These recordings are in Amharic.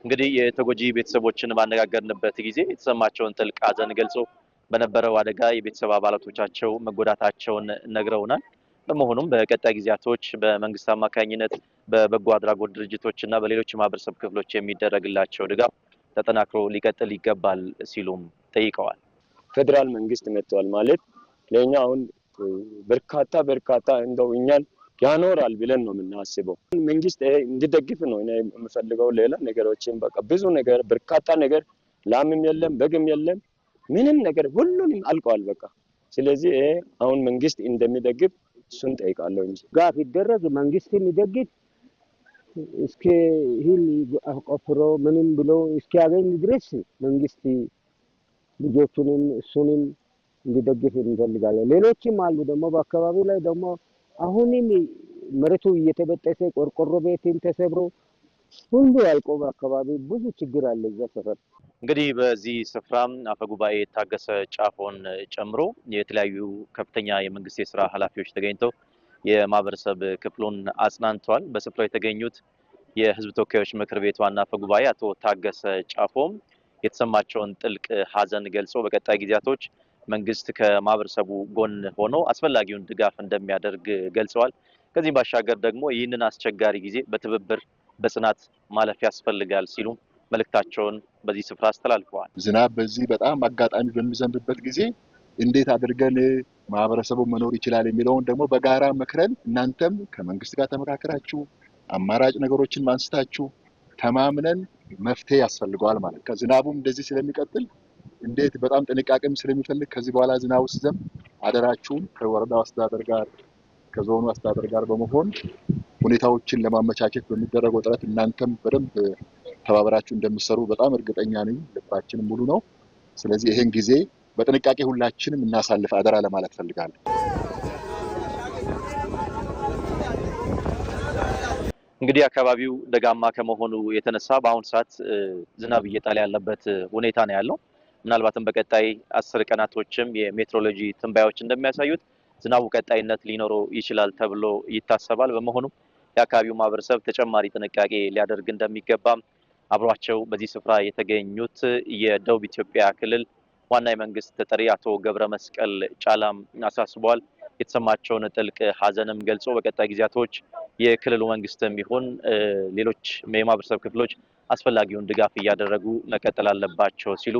እንግዲህ የተጎጂ ቤተሰቦችን ባነጋገርንበት ጊዜ የተሰማቸውን ጥልቅ ሐዘን ገልጾ በነበረው አደጋ የቤተሰብ አባላቶቻቸው መጎዳታቸውን ነግረውናል። በመሆኑም በቀጣይ ጊዜያቶች በመንግስት አማካኝነት በበጎ አድራጎት ድርጅቶችና በሌሎች ማህበረሰብ ክፍሎች የሚደረግላቸው ድጋፍ ተጠናክሮ ሊቀጥል ይገባል ሲሉም ጠይቀዋል። ፌደራል መንግስት መጥቷል ማለት ለኛ አሁን በርካታ እንደው እኛን ያኖራል ብለን ነው የምናስበው። መንግስት እንዲደግፍ ነው እኔ የምፈልገው። ሌላ ነገሮችን በቃ ብዙ ነገር በርካታ ነገር ላምም የለም በግም የለም ምንም ነገር ሁሉንም አልቋል በቃ። ስለዚህ አሁን መንግስት እንደሚደግፍ እሱን ጠይቃለሁ እንጂ ጋፍ ይደረግ መንግስትን ይደግፍ እስከ ሂል አቆፍሮ ምንም ብሎ እስኪያገኝ ድረስ መንግስት ልጆቹንም እሱንም እንዲደግፍ እንፈልጋለን። ሌሎችም አሉ ደግሞ በአካባቢው ላይ ደግሞ አሁንም መሬቱ እየተበጠሰ ቆርቆሮ ቤትም ተሰብሮ ሁሉ ያልቆ በአካባቢ ብዙ ችግር አለ እዛ ሰፈር። እንግዲህ በዚህ ስፍራም አፈጉባኤ ታገሰ ጫፎን ጨምሮ የተለያዩ ከፍተኛ የመንግስት የስራ ኃላፊዎች ተገኝተው የማህበረሰብ ክፍሉን አጽናንተዋል። በስፍራው የተገኙት የህዝብ ተወካዮች ምክር ቤት ዋና አፈጉባኤ አቶ ታገሰ ጫፎም የተሰማቸውን ጥልቅ ሐዘን ገልጾ በቀጣይ ጊዜያቶች መንግስት ከማህበረሰቡ ጎን ሆኖ አስፈላጊውን ድጋፍ እንደሚያደርግ ገልጸዋል። ከዚህ ባሻገር ደግሞ ይህንን አስቸጋሪ ጊዜ በትብብር በጽናት ማለፍ ያስፈልጋል ሲሉ መልእክታቸውን በዚህ ስፍራ አስተላልፈዋል። ዝናብ በዚህ በጣም አጋጣሚ በሚዘንብበት ጊዜ እንዴት አድርገን ማህበረሰቡ መኖር ይችላል የሚለውን ደግሞ በጋራ መክረን እናንተም ከመንግስት ጋር ተመካከራችሁ አማራጭ ነገሮችን ማንስታችሁ ተማምነን መፍትሄ ያስፈልገዋል ማለት ከዝናቡም እንደዚህ ስለሚቀጥል እንዴት በጣም ጥንቃቄም ስለሚፈልግ ከዚህ በኋላ ዝናቡ ሲዘንብ አደራችሁን ከወረዳው አስተዳደር ጋር ከዞኑ አስተዳደር ጋር በመሆን ሁኔታዎችን ለማመቻቸት በሚደረገው ጥረት እናንተም በደንብ ተባብራችሁ እንደምትሰሩ በጣም እርግጠኛ ነኝ። ልባችን ሙሉ ነው። ስለዚህ ይሄን ጊዜ በጥንቃቄ ሁላችንም እናሳልፍ አደራ ለማለት ፈልጋለሁ። እንግዲህ አካባቢው ደጋማ ከመሆኑ የተነሳ በአሁን ሰዓት ዝናብ እየጣለ ያለበት ሁኔታ ነው ያለው። ምናልባትም በቀጣይ 10 ቀናቶችም የሜትሮሎጂ ትንባዮች እንደሚያሳዩት ዝናቡ ቀጣይነት ሊኖረው ይችላል ተብሎ ይታሰባል። በመሆኑም የአካባቢው ማህበረሰብ ተጨማሪ ጥንቃቄ ሊያደርግ እንደሚገባም አብሯቸው በዚህ ስፍራ የተገኙት የደቡብ ኢትዮጵያ ክልል ዋና የመንግስት ተጠሪ አቶ ገብረ መስቀል ጫላም አሳስበዋል። የተሰማቸውን ጥልቅ ሐዘንም ገልጾ በቀጣይ ጊዜያቶች የክልሉ መንግስትም ይሁን ሌሎች የማህበረሰብ ክፍሎች አስፈላጊውን ድጋፍ እያደረጉ መቀጠል አለባቸው ሲሉ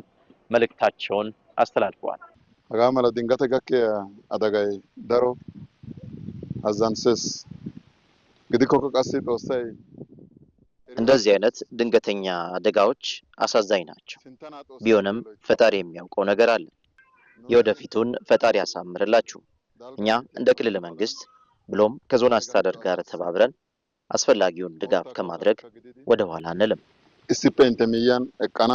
መልእክታቸውን አስተላልፈዋል። አጋማላ ድንገተ ጋክ አደጋይ ዳሮ አዛንሰስ ግዲኮ ቀሲ ተወሳይ እንደዚህ አይነት ድንገተኛ አደጋዎች አሳዛኝ ናቸው። ቢሆንም ፈጣሪ የሚያውቀው ነገር አለ። የወደፊቱን ፈጣሪ ያሳምርላችሁ። እኛ እንደ ክልል መንግስት ብሎም ከዞን አስተዳደር ጋር ተባብረን አስፈላጊውን ድጋፍ ከማድረግ ወደ ኋላ አንልም። ኢሲፔንተሚያን እቃና